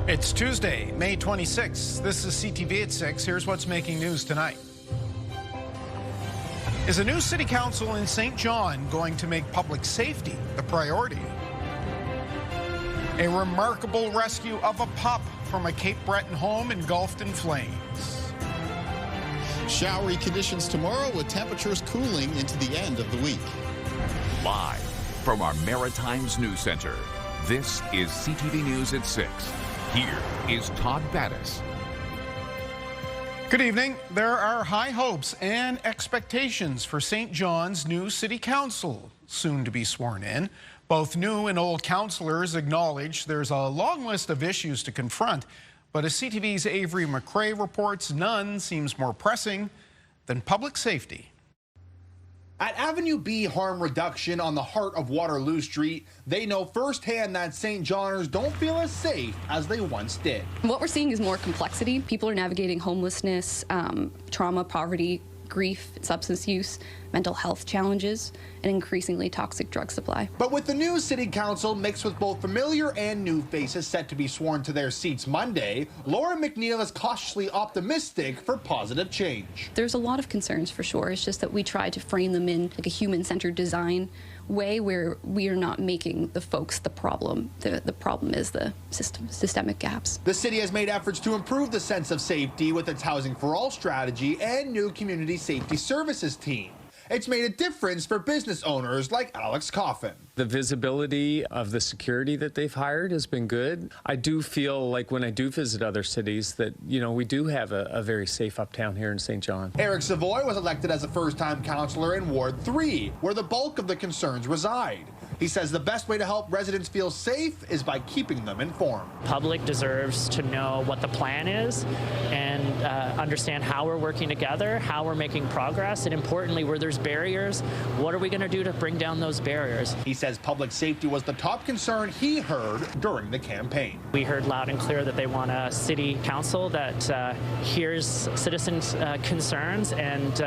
It's Tuesday, May 26th. This is CTV at 6. Here's what's making news tonight. Is a new city council in St. John going to make public safety the priority? A remarkable rescue of a pup from a Cape Breton home engulfed in flames. Showery conditions tomorrow with temperatures cooling into the end of the week. Live from our Maritimes News Center, this is CTV News at 6. Here is Todd Battis. Good evening. There are high hopes and expectations for St. John's new city council, soon to be sworn in. Both new and old councillors acknowledge there's a long list of issues to confront, but as CTV's Avery McRae reports, none seems more pressing than public safety. At Avenue B Harm Reduction on the heart of Waterloo Street, they know firsthand that St. Johners don't feel as safe as they once did. What we're seeing is more complexity. People are navigating homelessness, trauma, poverty, grief, substance use, mental health challenges, and increasingly toxic drug supply. But with the new city council mixed with both familiar and new faces set to be sworn to their seats Monday, Laura McNeil is cautiously optimistic for positive change. There's a lot of concerns for sure. It's just that we try to frame them in like a human-centered design way where we are not making the folks the problem. The problem is the systemic gaps. The city has made efforts to improve the sense of safety with its Housing for All strategy and new community safety services team. It's made a difference for business owners like Alex Coffin. The visibility of the security that they've hired has been good. I do feel like when I do visit other cities that, we do have a very safe uptown here in St. John. Eric Savoy was elected as a first-time councillor in Ward 3, where the bulk of the concerns reside. He says the best way to help residents feel safe is by keeping them informed. Public deserves to know what the plan is and understand how we're working together, how we're making progress, and importantly, where there's barriers, what are we going to do to bring down those barriers? He says public safety was the top concern he heard during the campaign. We heard loud and clear that they want a city council that hears citizens' concerns and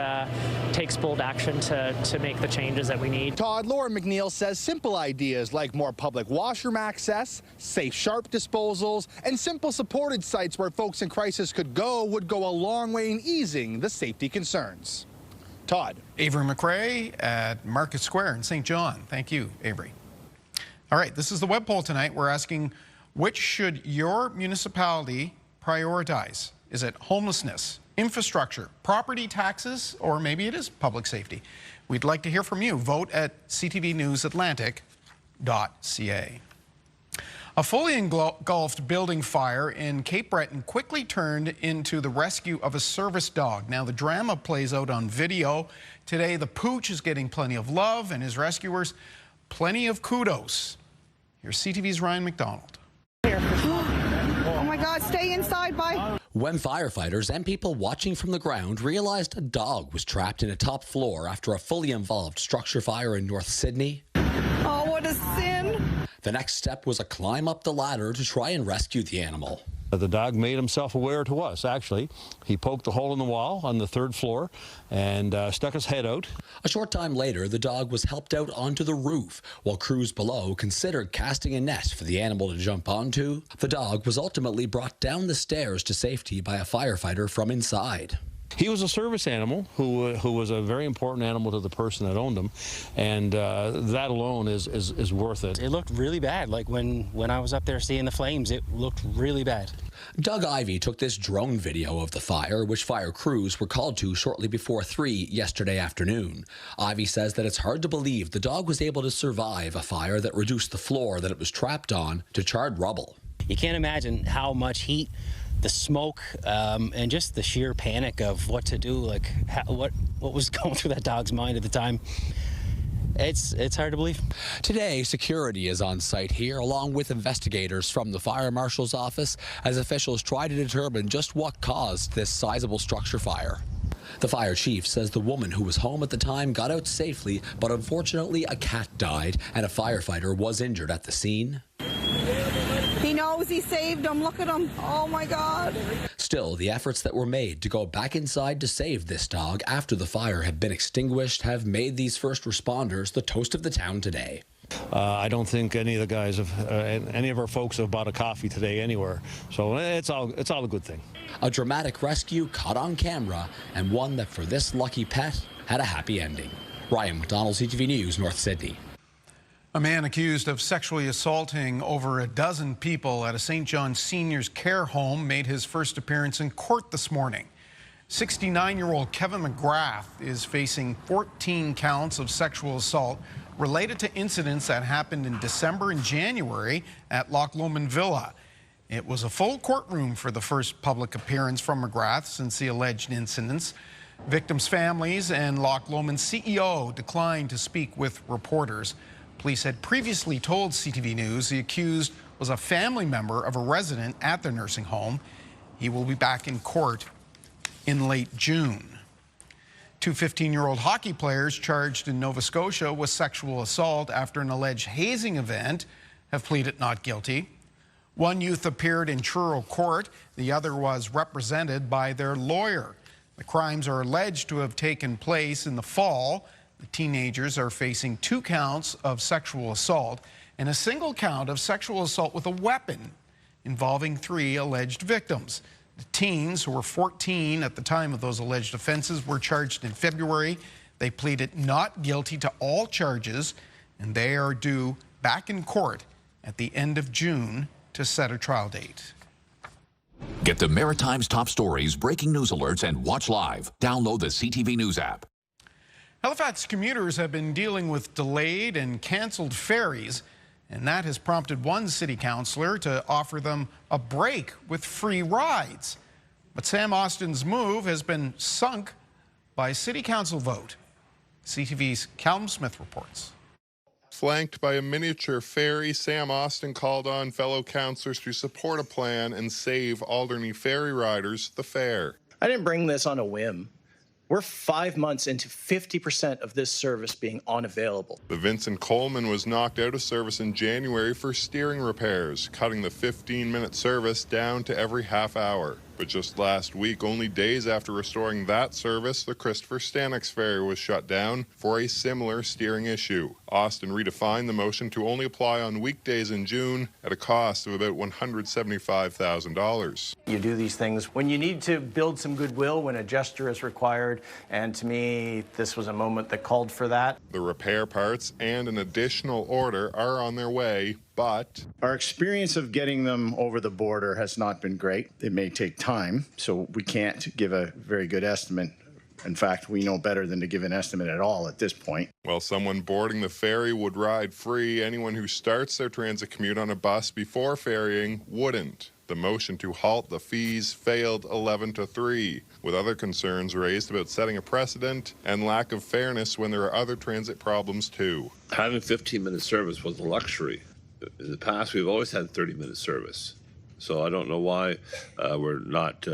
takes bold action to make the changes that we need. Todd, Laura McNeil says simple ideas like more public washroom access, safe sharp disposals, and simple supported sites where folks in crisis could go would go a long way in easing the safety concerns. Todd. Avery McRae at Market Square in St. John. Thank you, Avery. All right, this is the web poll tonight. We're asking, which should your municipality prioritize? Is it homelessness, infrastructure, property taxes, or maybe it is public safety? We'd like to hear from you. Vote at ctvnewsatlantic.ca. A fully engulfed building fire in Cape Breton quickly turned into the rescue of a service dog. Now the drama plays out on video. Today the pooch is getting plenty of love and his rescuers plenty of kudos. Here's CTV's Ryan McDonald. Oh my God, stay inside, bye. When firefighters and people watching from the ground realized a dog was trapped in a top floor after a fully involved structure fire in North Sydney. Oh, what a sin. The next step was a climb up the ladder to try and rescue the animal. The dog made himself aware to us, actually. He poked a hole in the wall on the third floor and stuck his head out. A short time later, the dog was helped out onto the roof, while crews below considered casting a net for the animal to jump onto. The dog was ultimately brought down the stairs to safety by a firefighter from inside. He was a service animal who was a very important animal to the person that owned him, and that alone is worth it. It looked really bad. Like when I was up there seeing the flames, it looked really bad. Doug Ivey took this drone video of the fire, which fire crews were called to shortly before 3 yesterday afternoon. Ivey says that it's hard to believe the dog was able to survive a fire that reduced the floor that it was trapped on to charred rubble. You can't imagine how much heat, the smoke, and just the sheer panic of what to do, like what was going through that dog's mind at the time. It's hard to believe. Today, security is on site here, along with investigators from the fire marshal's office, as officials try to determine just what caused this sizable structure fire. The fire chief says the woman who was home at the time got out safely, but unfortunately a cat died and a firefighter was injured at the scene. He knows he saved him. Look at him. Oh my God. Still, the efforts that were made to go back inside to save this dog after the fire had been extinguished have made these first responders the toast of the town today. I don't think any of the guys have, any of our folks have bought a coffee today anywhere. So it's all a good thing. A dramatic rescue caught on camera, and one that for this lucky pet had a happy ending. Ryan McDonald, CTV News, North Sydney. A man accused of sexually assaulting over a dozen people at a St. John's Seniors Care home made his first appearance in court this morning. 69-year-old Kevin McGrath is facing 14 counts of sexual assault related to incidents that happened in December and January at Loch Lomond Villa. It was a full courtroom for the first public appearance from McGrath since the alleged incidents. Victims' families and Loch Lomond's CEO declined to speak with reporters. Police had previously told CTV News the accused was a family member of a resident at the nursing home. He will be back in court in late June. Two 15-year-old hockey players charged in Nova Scotia with sexual assault after an alleged hazing event have pleaded not guilty. One youth appeared in Truro court. The other was represented by their lawyer. The crimes are alleged to have taken place in the fall. The teenagers are facing 2 counts of sexual assault and a single count of sexual assault with a weapon involving 3 alleged victims. The teens, who were 14 at the time of those alleged offenses, were charged in February. They pleaded not guilty to all charges, and they are due back in court at the end of June to set a trial date. Get the Maritime's top stories, breaking news alerts, and watch live. Download the CTV News app. Halifax commuters have been dealing with delayed and canceled ferries, and that has prompted one city councillor to offer them a break with free rides. But Sam Austin's move has been sunk by a city council vote. CTV's Callum Smith reports. Flanked by a miniature ferry, Sam Austin called on fellow councillors to support a plan and save Alderney ferry riders the fare. I didn't bring this on a whim. We're 5 months into 50% of this service being unavailable. The Vincent Coleman was knocked out of service in January for steering repairs, cutting the 15-minute service down to every half hour. But just last week, only days after restoring that service, the Christopher Stanix ferry was shut down for a similar steering issue. Austin redefined the motion to only apply on weekdays in June at a cost of about $175,000. You do these things when you need to build some goodwill, when a gesture is required, and to me, this was a moment that called for that. The repair parts and an additional order are on their way, but our experience of getting them over the border has not been great. It may take time, so we can't give a very good estimate. In fact, we know better than to give an estimate at all at this point. While someone boarding the ferry would ride free, anyone who starts their transit commute on a bus before ferrying wouldn't. The motion to halt the fees failed 11-3, with other concerns raised about setting a precedent and lack of fairness when there are other transit problems too. Having 15-minute service was a luxury. In the past, we've always had 30-minute service. So I don't know why we're not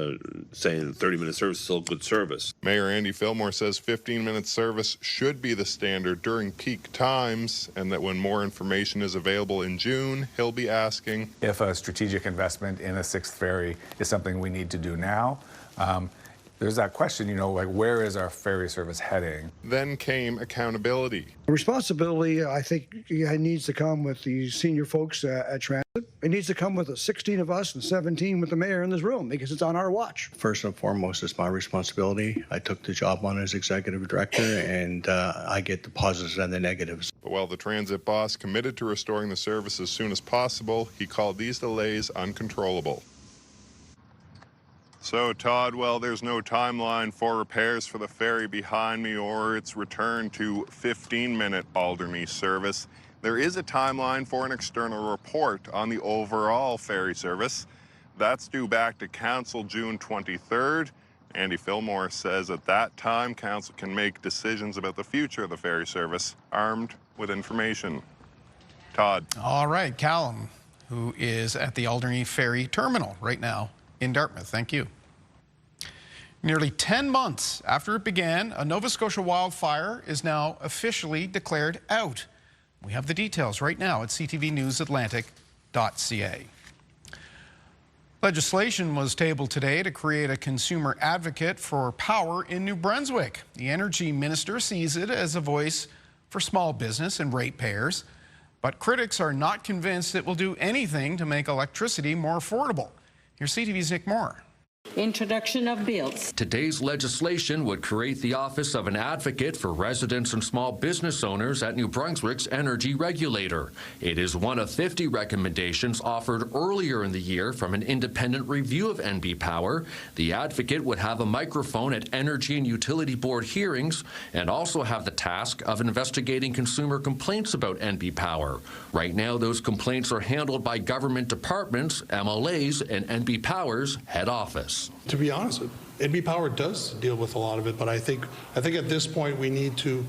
saying 30-minute service is still good service. Mayor Andy Fillmore says 15-minute service should be the standard during peak times, and that when more information is available in June, he'll be asking if a strategic investment in a 6th ferry is something we need to do now. There's that question, you know, like, where is our ferry service heading? Then came accountability. Responsibility, I think, needs to come with the senior folks at transit. It needs to come with the 16 of us and 17 with the mayor in this room, because it's on our watch. First and foremost, it's my responsibility. I took the job on as executive director, and I get the positives and the negatives. But while the transit boss committed to restoring the service as soon as possible, he called these delays uncontrollable. So, Todd, well, there's no timeline for repairs for the ferry behind me or its return to 15-minute Alderney service. There is a timeline for an external report on the overall ferry service. That's due back to Council June 23rd. Andy Fillmore says at that time, Council can make decisions about the future of the ferry service, armed with information. Todd. All right, Callum, who is at the Alderney Ferry Terminal right now in Dartmouth. Thank you. Nearly 10 months after it began, a Nova Scotia wildfire is now officially declared out. We have the details right now at ctvnewsatlantic.ca. Legislation was tabled today to create a consumer advocate for power in New Brunswick. The energy minister sees it as a voice for small business and ratepayers. But critics are not convinced it will do anything to make electricity more affordable. Here's CTV's Nick Moore. Introduction of bills. Today's legislation would create the Office of an Advocate for residents and small business owners at New Brunswick's energy regulator. It is one of 50 recommendations offered earlier in the year from an independent review of NB Power. The Advocate would have a microphone at Energy and Utility Board hearings and also have the task of investigating consumer complaints about NB Power. Right now, those complaints are handled by government departments, MLAs, and NB Power's head office. To be honest, NB Power does deal with a lot of it, but I think at this point we need to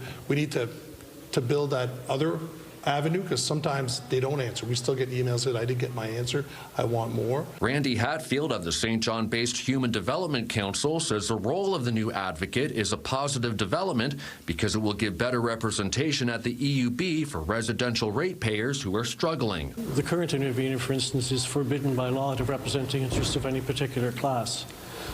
build that other avenue, because sometimes they don't answer. We still get emails that I didn't get my answer, I want more. Randy Hatfield of the St. John-based Human Development Council says the role of the new advocate is a positive development because it will give better representation at the EUB for residential ratepayers who are struggling. The current intervener, for instance, is forbidden by law to represent the interests of any particular class.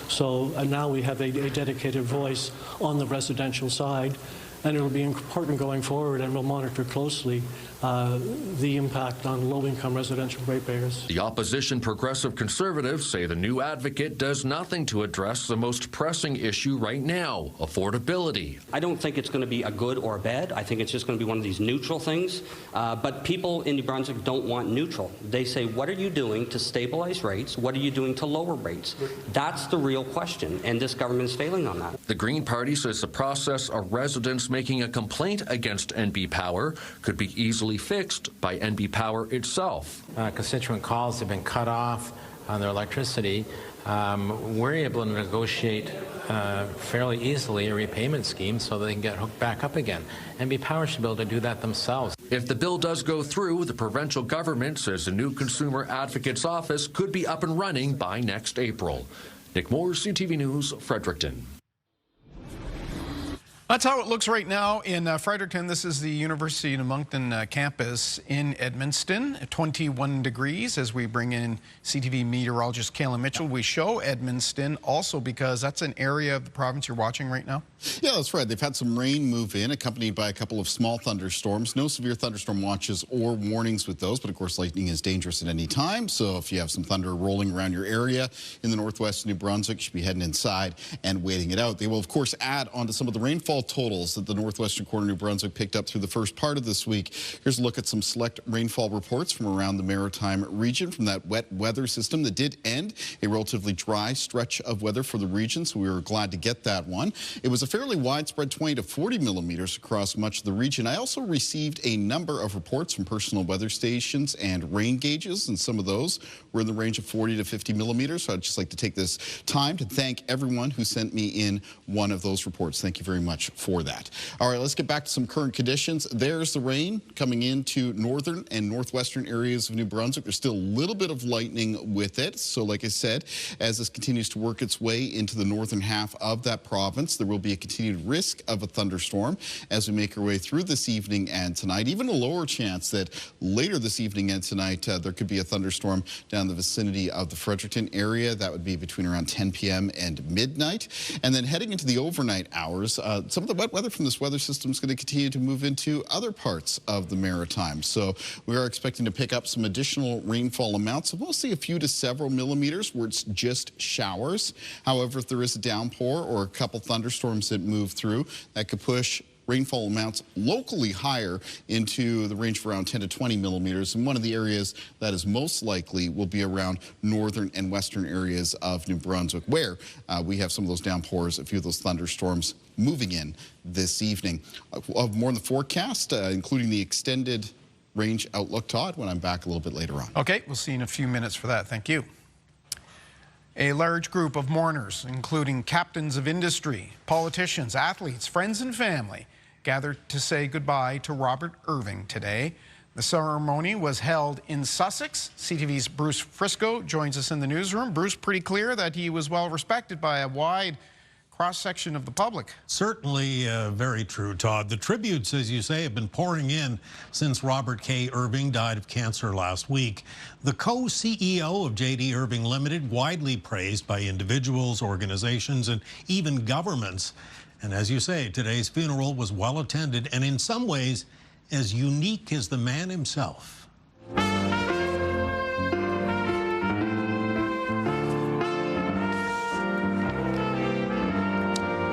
So now we have a dedicated voice on the residential side, and it will be important going forward, and we'll monitor closely the impact on low-income residential ratepayers. The opposition Progressive Conservatives say the new advocate does nothing to address the most pressing issue right now, affordability. I don't think it's going to be a good or bad. I think it's just going to be one of these neutral things. But people in New Brunswick don't want neutral. They say, what are you doing to stabilize rates? What are you doing to lower rates? That's the real question, and this government is failing on that. The Green Party says the process of residents making a complaint against NB Power could be easily fixed by NB Power itself. Constituent calls have been cut off on their electricity. We're able to negotiate fairly easily a repayment scheme so they can get hooked back up again. NB Power should be able to do that themselves. If the bill does go through, the provincial government says the new Consumer Advocate's office could be up and running by next April. Nick Moore, CTV News, Fredericton. That's how it looks right now in Fredericton. This is the University of Moncton campus in Edmundston. 21 degrees as we bring in CTV meteorologist Kayla Mitchell. We show Edmundston also because that's an area of the province you're watching right now. Yeah, that's right. They've had some rain move in, accompanied by a couple of small thunderstorms. No severe thunderstorm watches or warnings with those, but of course lightning is dangerous at any time. So if you have some thunder rolling around your area in the northwest of New Brunswick, you should be heading inside and waiting it out. They will of course add onto some of the rainfall totals that the northwestern corner of New Brunswick picked up through the first part of this week. Here's a look at some select rainfall reports from around the Maritime region from that wet weather system that did end a relatively dry stretch of weather for the region, so we were glad to get that one. It was a fairly widespread 20 to 40 millimeters across much of the region. I also received a number of reports from personal weather stations and rain gauges, and some of those were in the range of 40 to 50 millimeters. So I'd just like to take this time to thank everyone who sent me in one of those reports. Thank you very much for that. All right, let's get back to some current conditions. There's the rain coming into northern and northwestern areas of New Brunswick. There's still a little bit of lightning with it. So like I said, as this continues to work its way into the northern half of that province, there will be a continued risk of a thunderstorm as we make our way through this evening and tonight. Even a lower chance that later this evening and tonight there could be a thunderstorm down the vicinity of the Fredericton area. That would be between around 10 p.m. and midnight. And then heading into the overnight hours, some of the wet weather from this weather system is going to continue to move into other parts of the Maritime. So we are expecting to pick up some additional rainfall amounts of mostly a few to several millimeters where it's just showers. However, if there is a downpour or a couple thunderstorms that move through, that could push rainfall amounts locally higher into the range of around 10 to 20 millimeters. And one of the areas that is most likely will be around northern and western areas of New Brunswick, where we have some of those downpours, a few of those thunderstorms moving in this evening. More in the forecast, including the extended range outlook, Todd, when I'm back a little bit later on. Okay, we'll see you in a few minutes for that. Thank you. A large group of mourners, including captains of industry, politicians, athletes, friends and family, gathered to say goodbye to Robert Irving today. The ceremony was held in Sussex. CTV's Bruce Frisco joins us in the newsroom. Bruce, pretty clear that he was well respected by a wide cross-section of the public. Certainly very true, Todd. The tributes, as you say, have been pouring in since Robert K. Irving died of cancer last week. The co-CEO of J.D. Irving Limited, widely praised by individuals, organizations, and even governments. And as you say, today's funeral was well attended and in some ways as unique as the man himself.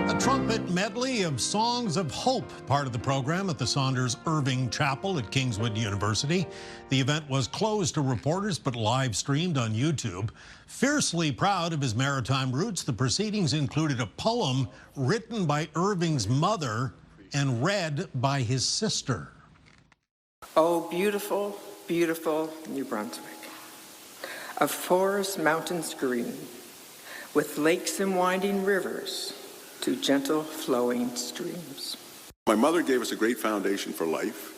A trumpet medley of songs of hope, part of the program at the Saunders Irving Chapel at Kingswood University. The event was closed to reporters but live streamed on YouTube. Fiercely proud of his maritime roots, the proceedings included a poem written by Irving's mother and read by his sister. Oh, beautiful, beautiful New Brunswick, of forests, mountains green, with lakes and winding rivers to gentle flowing streams. My mother gave us a great foundation for life,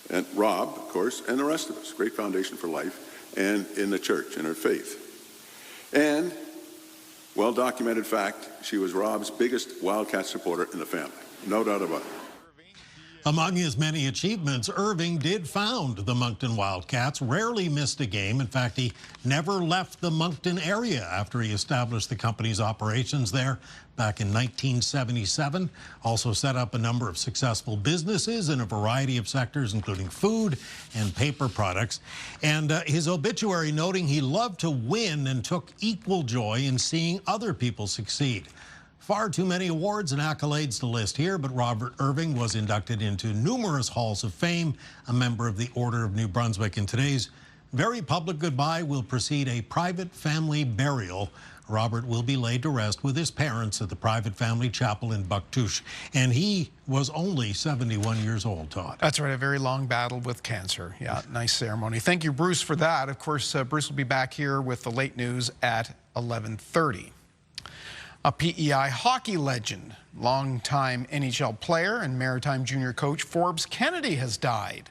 and Rob, of course, and the rest of us, great foundation for life, and in the church, in her faith. And, well-documented fact, she was Rob's biggest Wildcat supporter in the family, no doubt about it. Among his many achievements, Irving did found the Moncton Wildcats, rarely missed a game. In fact, he never left the Moncton area after he established the company's operations there back in 1977. Also set up a number of successful businesses in a variety of sectors, including food and paper products. And his obituary noting he loved to win and took equal joy in seeing other people succeed. Far too many awards and accolades to list here, but Robert Irving was inducted into numerous halls of fame, a member of the Order of New Brunswick. And today's very public goodbye will precede a private family burial. Robert will be laid to rest with his parents at the private family chapel in Bucktouche. And he was only 71 years old, Todd. That's right, a very long battle with cancer. Yeah, nice ceremony. Thank you, Bruce, for that. Of course, Bruce will be back here with the late news at 11:30. A PEI hockey legend, longtime NHL player and Maritime junior coach Forbes Kennedy has died.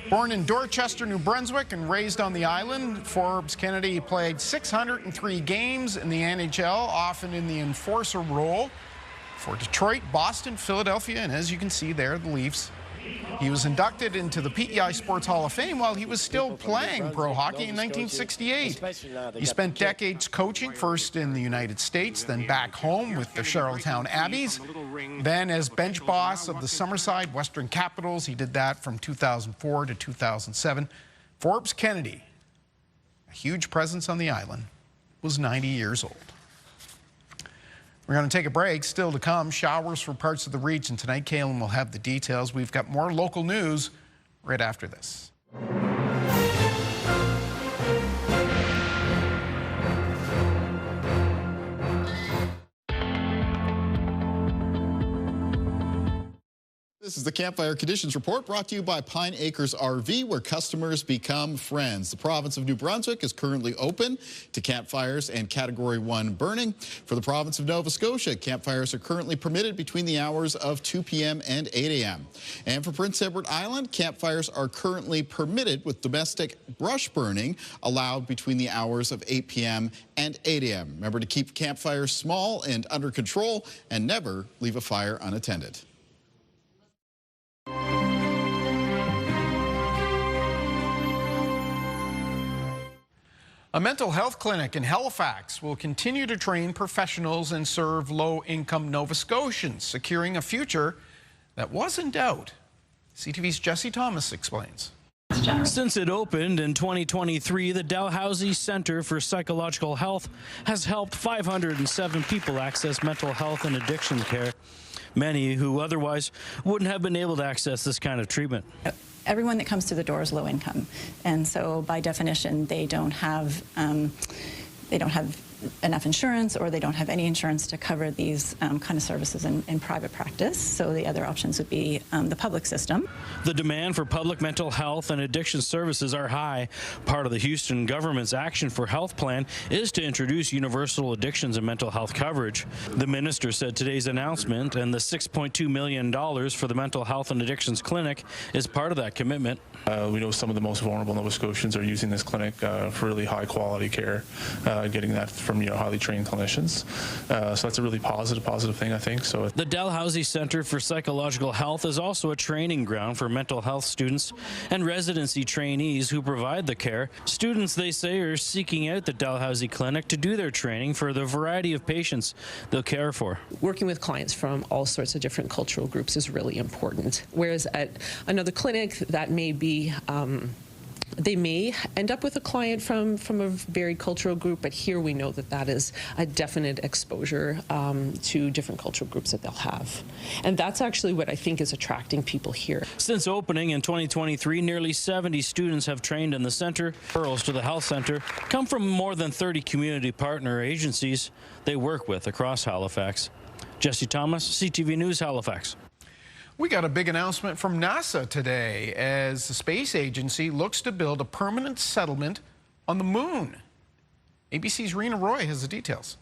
Born in Dorchester, New Brunswick, and raised on the island, Forbes Kennedy played 603 games in the NHL, often in the enforcer role for Detroit, Boston, Philadelphia, and as you can see there, the Leafs. He was inducted into the PEI Sports Hall of Fame while he was still playing pro hockey in 1968. He spent decades coaching, first in the United States, then back home with the Charlottetown Abbeys, then as bench boss of the Summerside Western Capitals. He did that from 2004 to 2007. Forbes Kennedy, a huge presence on the island, was 90 years old. We're going to take a break. Still to come, showers for parts of the region tonight. Kaylin will have the details. We've got more local news right after this. This is the Campfire Conditions Report brought to you by Pine Acres RV, where customers become friends. The province of New Brunswick is currently open to campfires and Category 1 burning. For the province of Nova Scotia, campfires are currently permitted between the hours of 2 p.m. and 8 a.m. And for Prince Edward Island, campfires are currently permitted with domestic brush burning allowed between the hours of 8 p.m. and 8 a.m. Remember to keep campfires small and under control and never leave a fire unattended. A mental health clinic in Halifax will continue to train professionals and serve low-income Nova Scotians, securing a future that was in doubt. CTV's Jesse Thomas explains. Since it opened in 2023, the Dalhousie Centre for Psychological Health has helped 507 people access mental health and addiction care, many who otherwise wouldn't have been able to access this kind of treatment. Everyone that comes through the door is low income, and so by definition they don't have enough insurance, or they don't have any insurance to cover these kind of services in private practice. So the other options would be the public system. The demand for public mental health and addiction services are high. Part of the Houston government's Action for Health plan is to introduce universal addictions and mental health coverage. The minister said today's announcement and the $6.2 million for the mental health and addictions clinic is part of that commitment. We know some of the most vulnerable Nova Scotians are using this clinic for really high quality care, getting that from highly trained clinicians. So that's a really positive thing, I think. So the Dalhousie Center for Psychological Health is also a training ground for mental health students and residency trainees who provide the care. Students, they say, are seeking out the Dalhousie Clinic to do their training for the variety of patients they'll care for. Working with clients from all sorts of different cultural groups is really important. Whereas at another clinic, that may be they may end up with a client from a varied cultural group, but here we know that that is a definite exposure to different cultural groups that they'll have. And that's actually what I think is attracting people here. Since opening in 2023, nearly 70 students have trained in the center. Referrals to the health center come from more than 30 community partner agencies they work with across Halifax. Jesse Thomas, CTV News, Halifax. We got a big announcement from NASA today as the space agency looks to build a permanent settlement on the moon. ABC's Rena Roy has the details.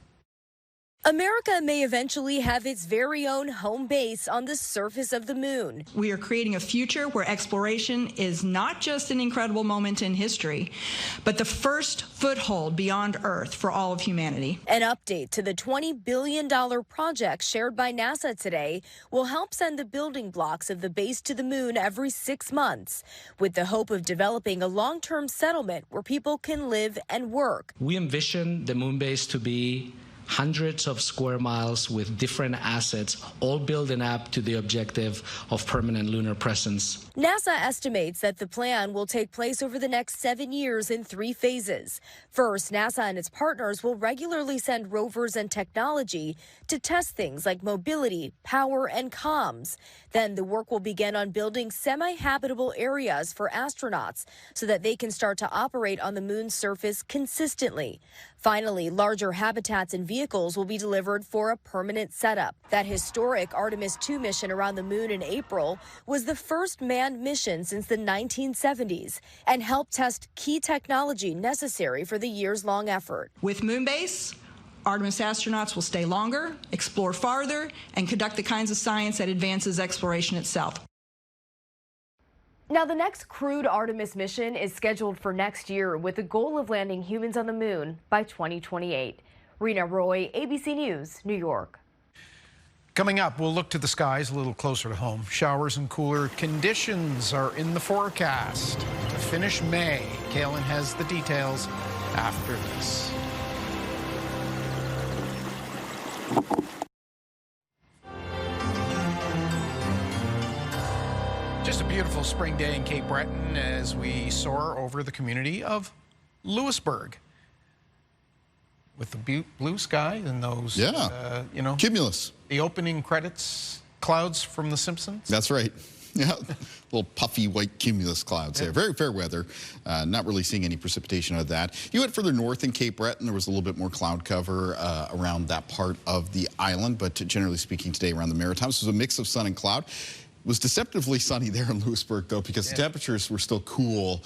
America may eventually have its very own home base on the surface of the moon. We are creating a future where exploration is not just an incredible moment in history, but the first foothold beyond Earth for all of humanity. An update to the $20 billion project shared by NASA today will help send the building blocks of the base to the moon every 6 months, with the hope of developing a long-term settlement where people can live and work. We envision the moon base to be hundreds of square miles with different assets, all building up to the objective of permanent lunar presence. NASA estimates that the plan will take place over the next 7 years in 3 phases. First, NASA and its partners will regularly send rovers and technology to test things like mobility, power, and comms. Then the work will begin on building semi-habitable areas for astronauts so that they can start to operate on the moon's surface consistently. Finally, larger habitats and vehicles will be delivered for a permanent setup. That historic Artemis II mission around the moon in April was the first manned mission since the 1970s and helped test key technology necessary for the years-long effort. With Moonbase, Artemis astronauts will stay longer, explore farther, and conduct the kinds of science that advances exploration itself. Now, the next crewed Artemis mission is scheduled for next year with the goal of landing humans on the moon by 2028. Rena Roy, ABC News, New York. Coming up, we'll look to the skies a little closer to home. Showers and cooler conditions are in the forecast to finish May. Kaylin has the details after this. Just a beautiful spring day in Cape Breton as we soar over the community of Lewisburg. With the blue sky and those, cumulus. The opening credits clouds from The Simpsons. That's right. Yeah, little puffy white cumulus clouds there. Very fair weather. Not really seeing any precipitation out of that. You went further north in Cape Breton. There was a little bit more cloud cover around that part of the island. But generally speaking, today around the Maritimes, it was a mix of sun and cloud. It was deceptively sunny there in Lewisburg, though, because the temperatures were still cool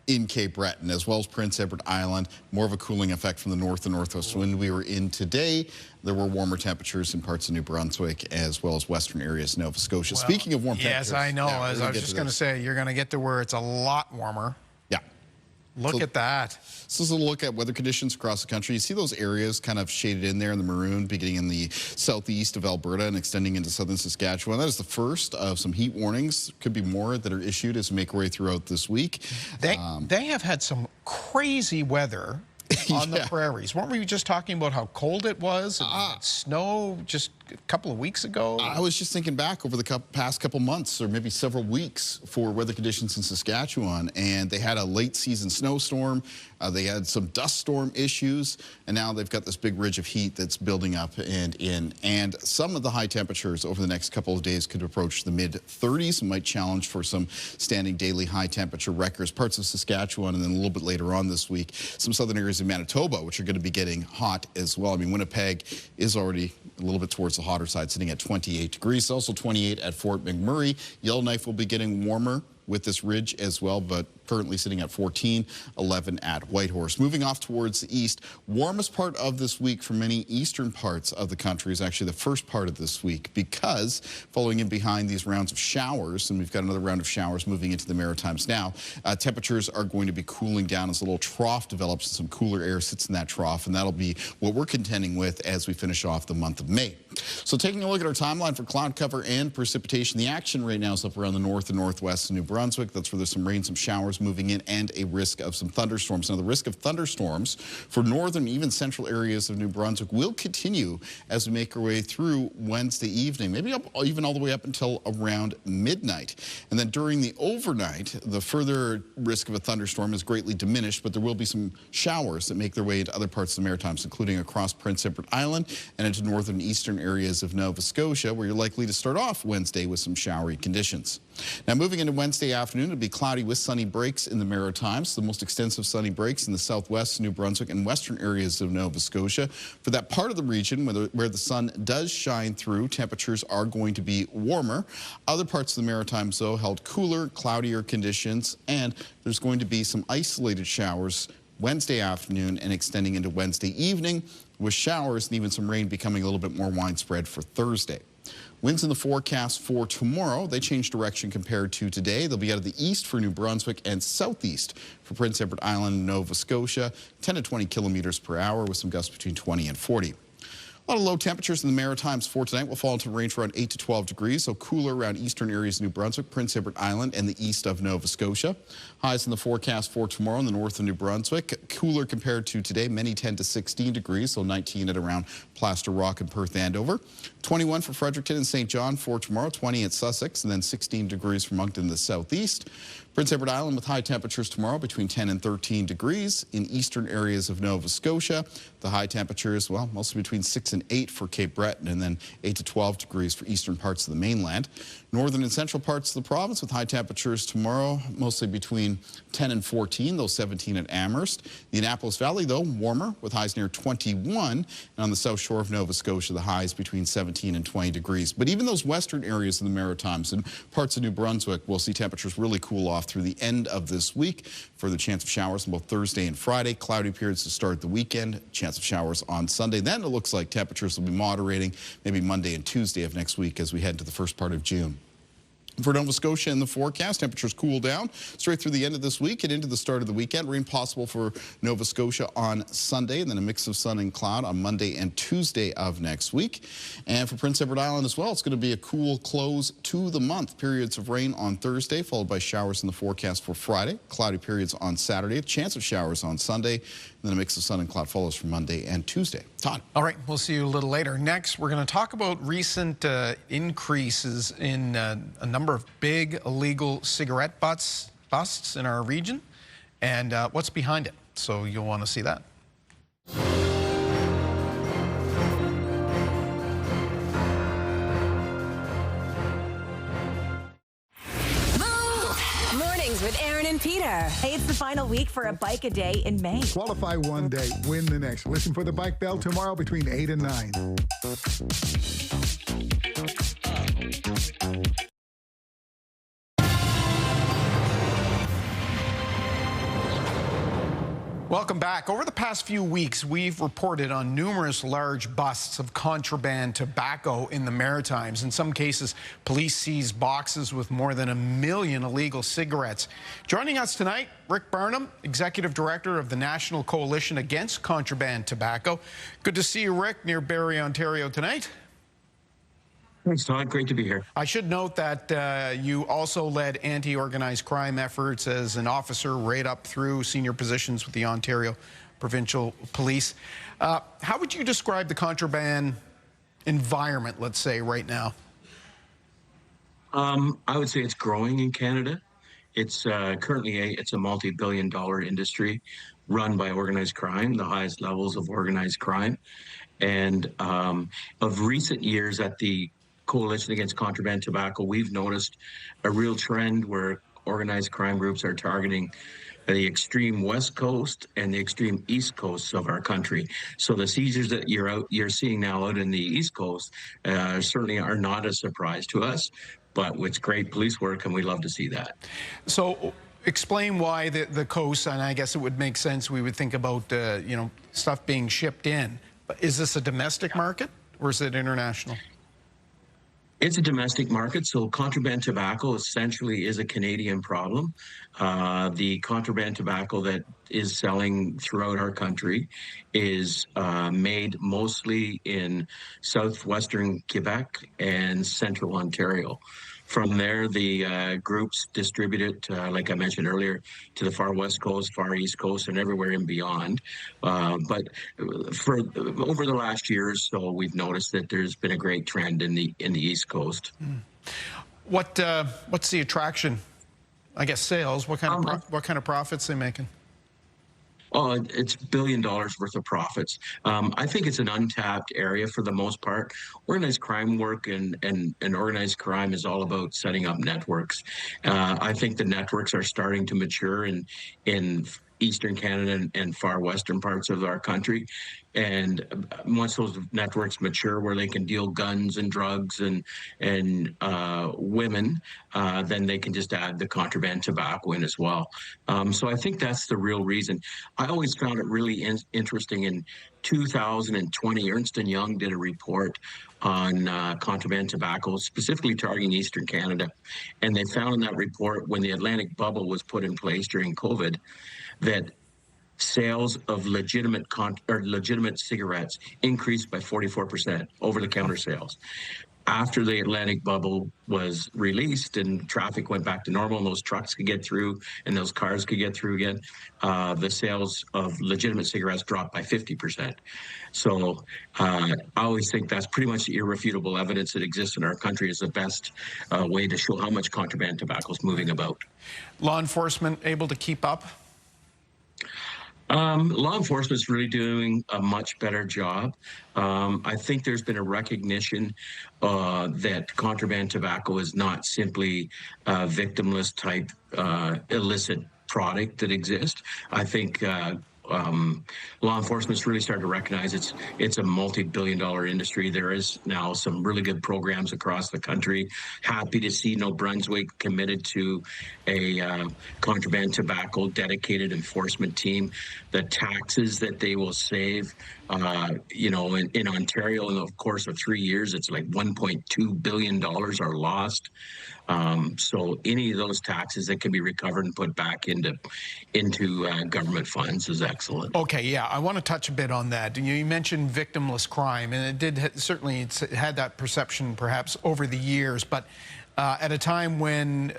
in Cape Breton, as well as Prince Edward Island. More of a cooling effect from the north and northwest wind we were in today. There were warmer temperatures in parts of New Brunswick, as well as western areas of Nova Scotia. Well, speaking of warm temperatures. Yes, I know. Yeah, As I was just going to say, you're going to get to where it's a lot warmer. Yeah. Look at that. So this is a look at weather conditions across the country. You see those areas kind of shaded in there in the maroon, beginning in the southeast of Alberta and extending into southern Saskatchewan. That is the first of some heat warnings. Could be more that are issued as we make our way throughout this week. They have had some crazy weather on the prairies. Weren't we just talking about how cold it was and snow just a couple of weeks ago? I was just thinking back over the past couple months or maybe several weeks for weather conditions in Saskatchewan, and they had a late season snowstorm. They had some dust storm issues, and now they've got this big ridge of heat that's building up and some of the high temperatures over the next couple of days could approach the mid-30s and might challenge for some standing daily high temperature records. Parts of Saskatchewan, and then a little bit later on this week, some southern areas of Manitoba, which are going to be getting hot as well. I mean, Winnipeg is already a little bit towards the hotter side, sitting at 28 degrees. Also 28 at Fort McMurray. Yellowknife will be getting warmer with this ridge as well, but currently sitting at 14, 11 at Whitehorse. Moving off towards the east, warmest part of this week for many eastern parts of the country is actually the first part of this week, because following in behind these rounds of showers, and we've got another round of showers moving into the Maritimes now, temperatures are going to be cooling down as a little trough develops and some cooler air sits in that trough, and that'll be what we're contending with as we finish off the month of May. So taking a look at our timeline for cloud cover and precipitation, the action right now is up around the north and northwest of New Brunswick. That's where there's some rain, some showers moving in, and a risk of some thunderstorms. Now, the risk of thunderstorms for northern, even central areas of New Brunswick will continue as we make our way through Wednesday evening, maybe even all the way up until around midnight. And then during the overnight, the further risk of a thunderstorm is greatly diminished, but there will be some showers that make their way into other parts of the Maritimes, including across Prince Edward Island and into northern eastern areas of Nova Scotia, where you're likely to start off Wednesday with some showery conditions. Now, moving into Wednesday afternoon, it'll be cloudy with sunny breaks in the Maritimes. The most extensive sunny breaks in the southwest, New Brunswick, and western areas of Nova Scotia. For that part of the region where the sun does shine through, temperatures are going to be warmer. Other parts of the Maritimes, though, held cooler, cloudier conditions, and there's going to be some isolated showers Wednesday afternoon and extending into Wednesday evening, with showers and even some rain becoming a little bit more widespread for Thursday. Winds in the forecast for tomorrow, they change direction compared to today. They'll be out of the east for New Brunswick and southeast for Prince Edward Island and Nova Scotia, 10 to 20 kilometers per hour with some gusts between 20 and 40. A lot of low temperatures in the Maritimes for tonight. Will fall into a range around 8 to 12 degrees, so cooler around eastern areas of New Brunswick, Prince Edward Island, and the east of Nova Scotia. Highs in the forecast for tomorrow in the north of New Brunswick. Cooler compared to today, many 10 to 16 degrees, so 19 at around Plaster Rock and Perth Andover. 21 for Fredericton and St. John for tomorrow, 20 at Sussex, and then 16 degrees for Moncton in the southeast. Prince Edward Island with high temperatures tomorrow between 10 and 13 degrees. In eastern areas of Nova Scotia, the high temperatures, well, mostly between 6 and 8 for Cape Breton, and then 8 to 12 degrees for eastern parts of the mainland. Northern and central parts of the province with high temperatures tomorrow, mostly between 10 and 14, though 17 at Amherst. The Annapolis Valley, though, warmer with highs near 21. And on the south shore of Nova Scotia, the highs between 17 and 20 degrees. But even those western areas of the Maritimes and parts of New Brunswick will see temperatures really cool off through the end of this week. Further chance of showers on both Thursday and Friday. Cloudy periods to start the weekend. Chance of showers on Sunday. Then it looks like temperatures will be moderating maybe Monday and Tuesday of next week as we head into the first part of June. For Nova Scotia in the forecast, temperatures cool down straight through the end of this week and into the start of the weekend. Rain possible for Nova Scotia on Sunday, and then a mix of sun and cloud on Monday and Tuesday of next week. And for Prince Edward Island as well, it's going to be a cool close to the month. Periods of rain on Thursday, followed by showers in the forecast for Friday. Cloudy periods on Saturday, a chance of showers on Sunday, and then a mix of sun and cloud follows for Monday and Tuesday. Todd. All right, we'll see you a little later. Next, we're going to talk about recent increases in a number of big illegal cigarette busts in our region and what's behind it. So you'll want to see that. Mornings with Aaron and Peter. Hey, it's the final week for a bike a day in May. Qualify one day, win the next. Listen for the Bike Bell tomorrow between 8 and 9. Welcome back. Over the past few weeks, we've reported on numerous large busts of contraband tobacco in the Maritimes. In some cases, police seized boxes with more than 1 million illegal cigarettes. Joining us tonight, Rick Barnum, Executive Director of the National Coalition Against Contraband Tobacco. Good to see you, Rick, near Barrie, Ontario tonight. Thanks, Todd. Great to be here. I should note that you also led anti-organized crime efforts as an officer right up through senior positions with the Ontario Provincial Police. How would you describe the contraband environment, let's say, right now? I would say it's growing in Canada. It's currently it's a multi-billion-dollar industry run by organized crime, the highest levels of organized crime. And of recent years at the Coalition Against Contraband Tobacco, we've noticed a real trend where organized crime groups are targeting the extreme west coast and the extreme east coast of our country. So the seizures that you're seeing now out in the east coast certainly are not a surprise to us, but it's great police work, and we love to see that. So Explain why the coast, and I guess it would make sense, we would think about, you know, stuff being shipped in. But is this a domestic market or is it international? It's a domestic market, so contraband tobacco essentially is a Canadian problem. The contraband tobacco that is selling throughout our country is made mostly in southwestern Quebec and central Ontario. From there, the groups distribute it, like I mentioned earlier, to the far west coast, far east coast, and everywhere in beyond. But for over the last year or so, we've noticed that there's been a great trend in the east coast. What's the attraction? I guess sales. What kind of profits they making? Oh, it's $1 billion worth of profits. I think it's an untapped area for the most part. Organized crime work and organized crime is all about setting up networks. I think the networks are starting to mature in Eastern Canada and far western parts of our country. And once those networks mature where they can deal guns and drugs and women, then they can just add the contraband tobacco in as well. So I think that's the real reason. I always found it really interesting. In 2020, Ernst & Young did a report on contraband tobacco, specifically targeting Eastern Canada. And they found in that report, when the Atlantic bubble was put in place during COVID, that sales of legitimate cigarettes increased by 44%, over-the-counter sales. After the Atlantic bubble was released and traffic went back to normal and those trucks could get through and those cars could get through again, the sales of legitimate cigarettes dropped by 50%. So I always think that's pretty much the irrefutable evidence that exists in our country is the best way to show how much contraband tobacco is moving about. Law enforcement able to keep up? Law enforcement is really doing a much better job. I think there's been a recognition that contraband tobacco is not simply a victimless type illicit product that exists. I think law enforcement's really starting to recognize it's a multi-billion-dollar industry. There is now some really good programs across the country. Happy to see New Brunswick committed to a contraband tobacco dedicated enforcement team. The taxes that they will save, you know, in Ontario, in the course of 3 years, it's like $1.2 billion are lost. So any of those taxes that can be recovered and put back into government funds is excellent. Okay, yeah, I want to touch a bit on that. You mentioned victimless crime, and it did certainly it's had that perception perhaps over the years, but at a time when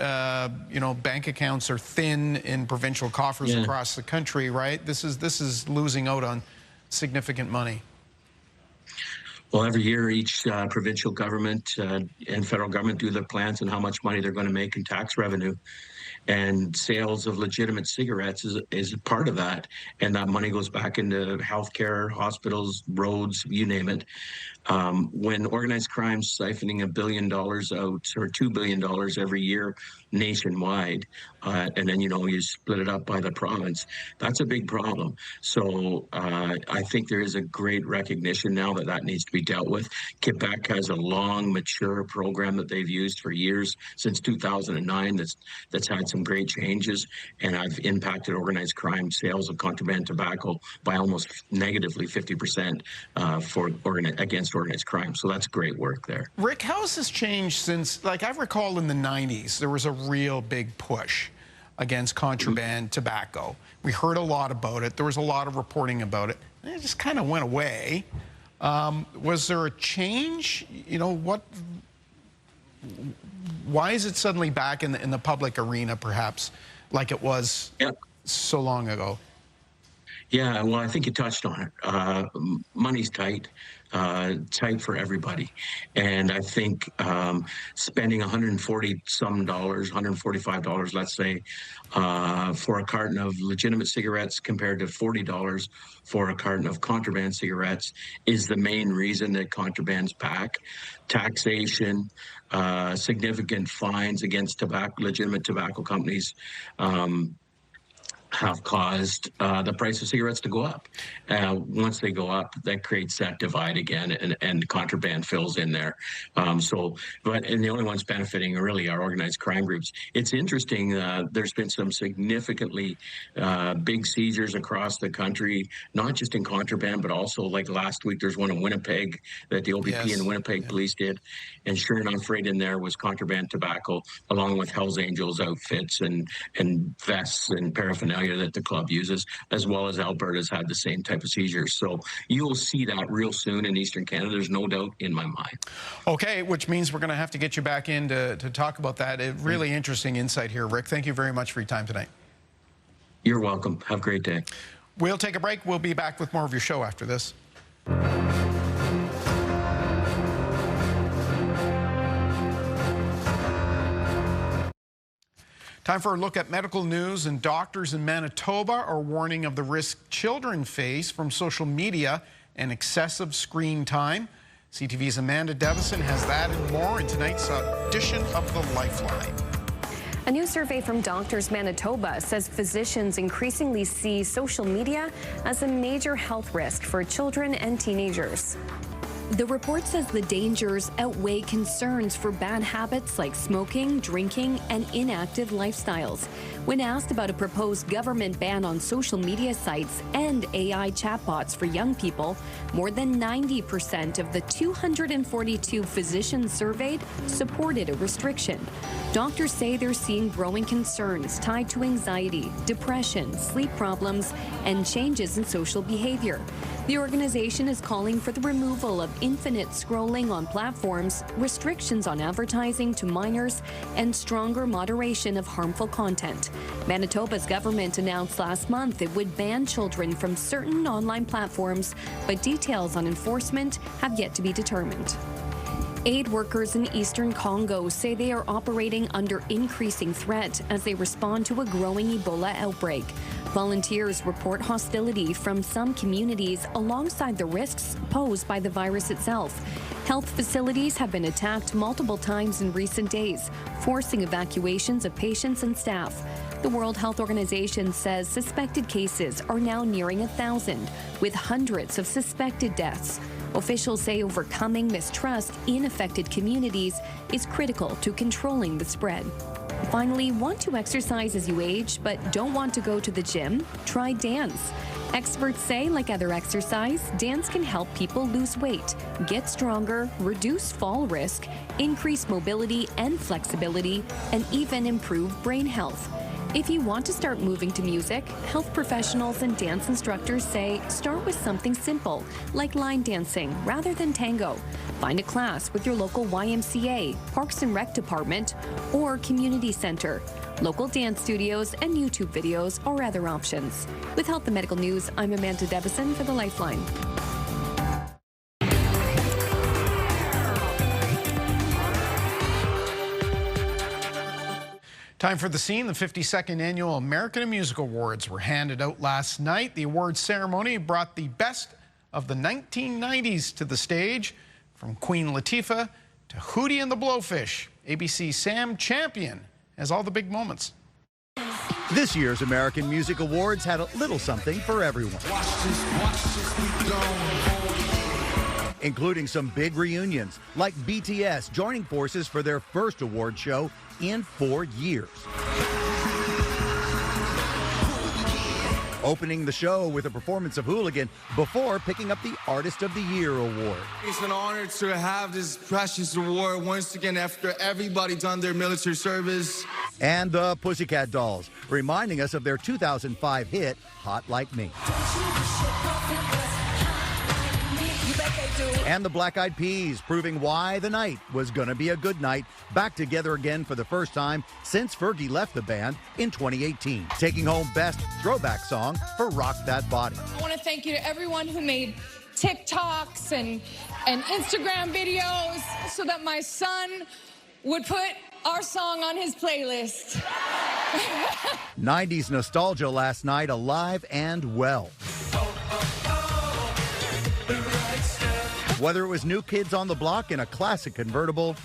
you know, bank accounts are thin in provincial coffers across the country, right? This is losing out on significant money. Well, every year, each provincial government and federal government do their plans on how much money they're going to make in tax revenue. And sales of legitimate cigarettes is part of that. And that money goes back into healthcare, hospitals, roads, you name it. When organized crime's siphoning $1 billion out, or $2 billion every year nationwide, and then, you know, you split it up by the province, that's a big problem. So I think there is a great recognition now that that needs to be dealt with. Quebec has a long, mature program that they've used for years, since 2009, that's had some great changes, and I've impacted organized crime sales of contraband tobacco by almost negatively 50% against organized crime. So that's great work there. Rick, how has this changed since, like, I recall in the 90s, there was a real big push against contraband tobacco. We heard a lot about it. There was a lot of reporting about it. And it just kind of went away. Was there a change? You know, why is it suddenly back in the public arena, perhaps, like it was so long ago? Yeah, well, I think you touched on it. Money's tight. Tight for everybody. And I think spending $145, let's say, for a carton of legitimate cigarettes compared to $40 for a carton of contraband cigarettes is the main reason that contraband's back. Taxation, significant fines against legitimate tobacco companies. have caused the price of cigarettes to go up. Once they go up, that creates that divide again, and contraband fills in there. And the only ones benefiting really are organized crime groups. It's interesting. There's been some significantly big seizures across the country, not just in contraband, but also like last week, there's one in Winnipeg that the OPP and Winnipeg police did. And sure enough, right in there was contraband tobacco, along with Hells Angels outfits and vests and paraphernalia that the club uses, as well as Alberta's had the same type of seizures. So you'll see that real soon in Eastern Canada. There's no doubt in my mind. Okay, which means we're going to have to get you back in to talk about that. Really interesting insight here, Rick. Thank you very much for your time tonight. You're welcome. Have a great day. We'll take a break. We'll be back with more of your show after this. Time for a look at medical news, and doctors in Manitoba are warning of the risk children face from social media and excessive screen time. CTV's Amanda Devison has that and more in tonight's edition of The Lifeline. A new survey from Doctors Manitoba says physicians increasingly see social media as a major health risk for children and teenagers. The report says the dangers outweigh concerns for bad habits like smoking, drinking, and inactive lifestyles. When asked about a proposed government ban on social media sites and AI chatbots for young people, more than 90% of the 242 physicians surveyed supported a restriction. Doctors say they're seeing growing concerns tied to anxiety, depression, sleep problems, and changes in social behavior. The organization is calling for the removal of infinite scrolling on platforms, restrictions on advertising to minors, and stronger moderation of harmful content. Manitoba's government announced last month it would ban children from certain online platforms, but details on enforcement have yet to be determined. Aid workers in eastern Congo say they are operating under increasing threat as they respond to a growing Ebola outbreak. Volunteers report hostility from some communities alongside the risks posed by the virus itself. Health facilities have been attacked multiple times in recent days, forcing evacuations of patients and staff. The World Health Organization says suspected cases are now nearing 1,000, with hundreds of suspected deaths. Officials say overcoming mistrust in affected communities is critical to controlling the spread. Finally, want to exercise as you age but don't want to go to the gym? Try dance. Experts say, like other exercise, dance can help people lose weight, get stronger, reduce fall risk, increase mobility and flexibility, and even improve brain health. If you want to start moving to music, health professionals and dance instructors say start with something simple, like line dancing rather than tango. Find a class with your local YMCA, Parks and Rec department, or community center. Local dance studios and YouTube videos are other options. With Health and Medical News, I'm Amanda Devison for The Lifeline. Time for The Scene. The 52nd Annual American Music Awards were handed out last night. The awards ceremony brought the best of the 1990s to the stage, from Queen Latifah to Hootie and the Blowfish. ABC's Sam Champion has all the big moments. This year's American Music Awards had a little something for everyone, including some big reunions, like BTS joining forces for their first award show in 4 years. Opening the show with a performance of Hooligan before picking up the Artist of the Year award. It's an honor to have this precious award once again after everybody done their military service. And the Pussycat Dolls, reminding us of their 2005 hit, Hot Like Me. And the Black Eyed Peas, proving why the night was going to be a good night, back together again for the first time since Fergie left the band in 2018, taking home Best Throwback Song for Rock That Body. I want to thank you to everyone who made TikToks and Instagram videos so that my son would put our song on his playlist. 90s nostalgia last night, alive and well. Whether it was New Kids on the Block in a classic convertible,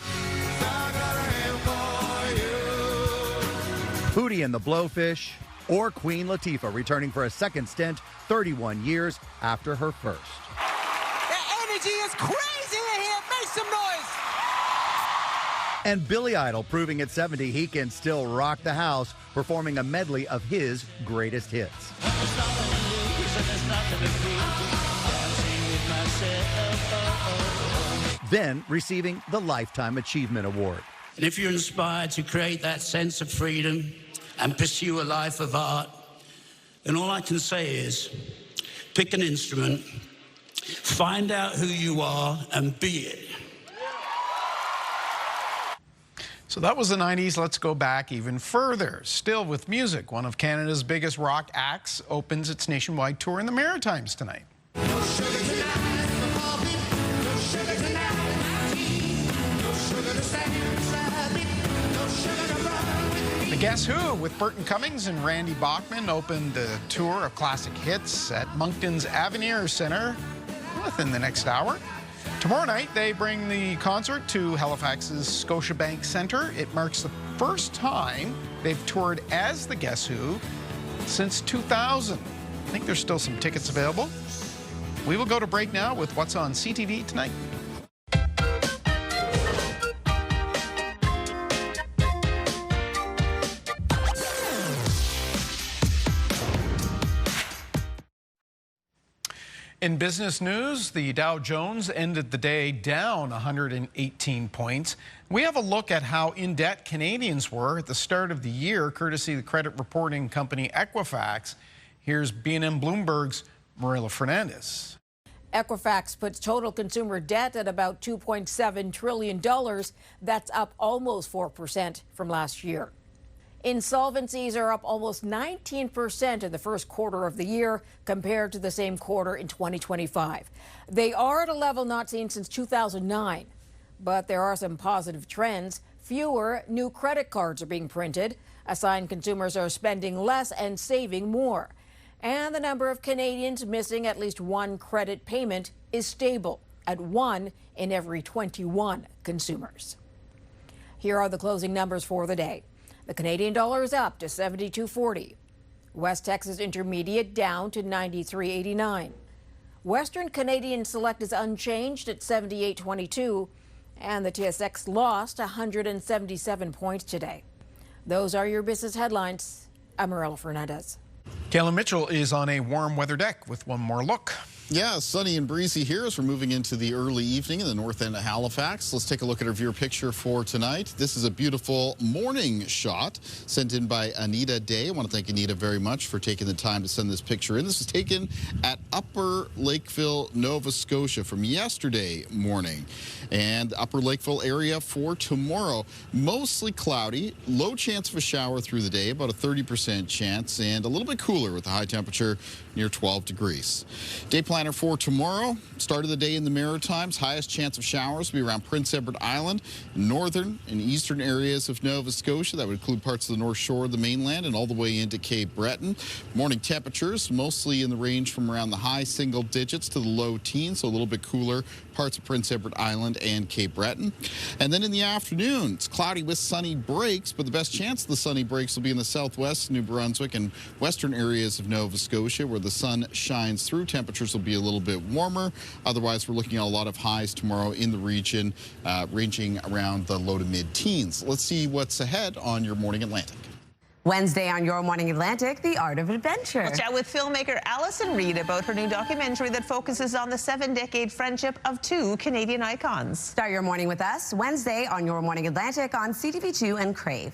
Hootie and the Blowfish, Or Queen Latifah returning for a second stint 31 years after her first. The energy is crazy in here. Make some noise. And Billy Idol proving at 70 he can still rock the house, performing a medley of his greatest hits. Then receiving the Lifetime Achievement Award. And if you're inspired to create that sense of freedom and pursue a life of art, then all I can say is pick an instrument, find out who you are, and be it. So that was the 90s. Let's go back even further. Still with music, one of Canada's biggest rock acts opens its nationwide tour in the Maritimes tonight. The Guess Who with Burton Cummings and Randy Bachman opened the tour of classic hits at Moncton's Avenir Centre within the next hour. Tomorrow night, they bring the concert to Halifax's Scotiabank Centre. It marks the first time they've toured as the Guess Who since 2000. I think there's still some tickets available. We will go to break now with what's on CTV tonight. In business news, the Dow Jones ended the day down 118 points. We have a look at how in debt Canadians were at the start of the year, courtesy of the credit reporting company Equifax. Here's BNN Bloomberg's Marilla Fernandez. Equifax puts total consumer debt at about $2.7 trillion. That's up almost 4% from last year. Insolvencies are up almost 19% in the first quarter of the year compared to the same quarter in 2025. They are at a level not seen since 2009, but there are some positive trends. Fewer new credit cards are being printed, a sign consumers are spending less and saving more. And the number of Canadians missing at least one credit payment is stable at 1 in every 21 consumers. Here are the closing numbers for the day. The Canadian dollar is up to 72.40. West Texas Intermediate down to 93.89. Western Canadian Select is unchanged at 78.22. And the TSX lost 177 points today. Those are your business headlines. I'm Marilla Fernandez. Kayla Mitchell is on a warm weather deck with one more look. Yeah, sunny and breezy here as we're moving into the early evening in the north end of Halifax. Let's take a look at our viewer picture for tonight. This is a beautiful morning shot sent in by Anita Day. I want to thank Anita very much for taking the time to send this picture in. This was taken at Upper Lakeville, Nova Scotia from yesterday morning. And Upper Lakeville area for tomorrow, mostly cloudy, low chance of a shower through the day, about a 30% chance, and a little bit cooler with a high temperature near 12 degrees. Day planner for tomorrow, start of the day in the Maritimes, highest chance of showers will be around Prince Edward Island, northern and eastern areas of Nova Scotia. That would include parts of the north shore of the mainland and all the way into Cape Breton. Morning temperatures mostly in the range from around the high single digits to the low teens, so a little bit cooler parts of Prince Edward Island and Cape Breton. And then in the afternoon, it's cloudy with sunny breaks, but the best chance of the sunny breaks will be in the southwest, New Brunswick, and western areas of Nova Scotia, where the sun shines through. Temperatures will be a little bit warmer. Otherwise, we're looking at a lot of highs tomorrow in the region, ranging around the low to mid-teens. Let's see what's ahead on your Morning Atlantic. Wednesday on Your Morning Atlantic, The Art of Adventure. We'll chat with filmmaker Alison Reed about her new documentary that focuses on the 7-decade friendship of two Canadian icons. Start your morning with us Wednesday on Your Morning Atlantic on CTV2 and Crave.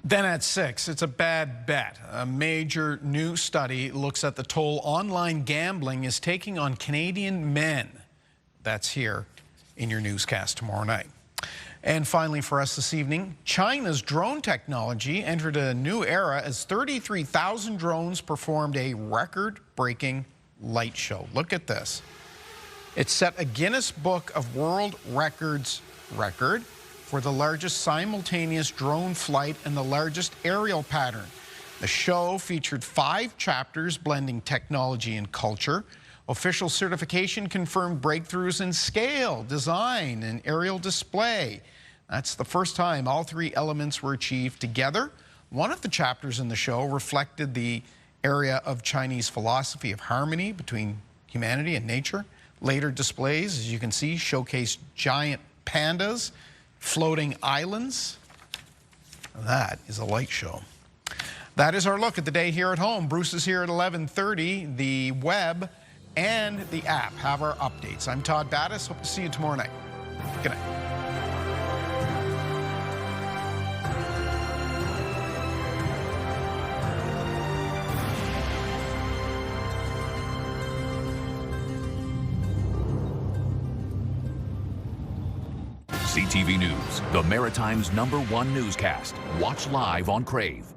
Then at 6, it's a bad bet. A major new study looks at the toll online gambling is taking on Canadian men. That's here in your newscast tomorrow night. And finally for us this evening, China's drone technology entered a new era as 33,000 drones performed a record-breaking light show. Look at this. It set a Guinness Book of World Records record for the largest simultaneous drone flight and the largest aerial pattern. The show featured 5 chapters blending technology and culture. Official certification confirmed breakthroughs in scale, design, and aerial display. That's the first time all 3 elements were achieved together. One of the chapters in the show reflected the area of Chinese philosophy of harmony between humanity and nature. Later displays, as you can see, showcase giant pandas, floating islands. That is a light show. That is our look at the day here at home. Bruce is here at 11:30. The web and the app have our updates. I'm Todd Battis. Hope to see you tomorrow night. Good night. CTV News, the Maritime's #1 newscast. Watch live on Crave.